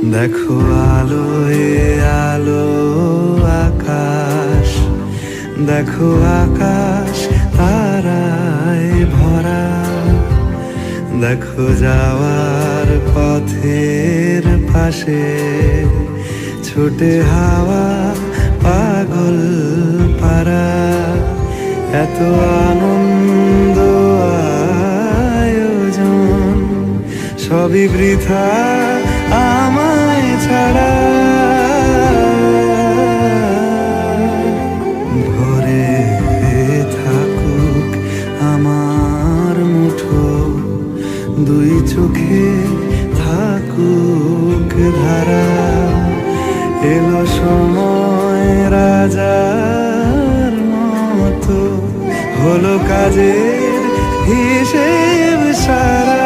দেখো আলোয় আলো আকাশ, দেখো আকাশ তারায় ভরা, দেখো যাওয়ার পথের পাশে ছোটে হাওয়া পাগল পারা। এত আনন্দ আয়োজন সবই বৃথা আমায় ছাড়া। ভরে থাকুক আমার মুঠো, দুই চোখে থাকুক ধারা। এলো সময় রাজার মতো, হলো কাজের হিসেব সারা।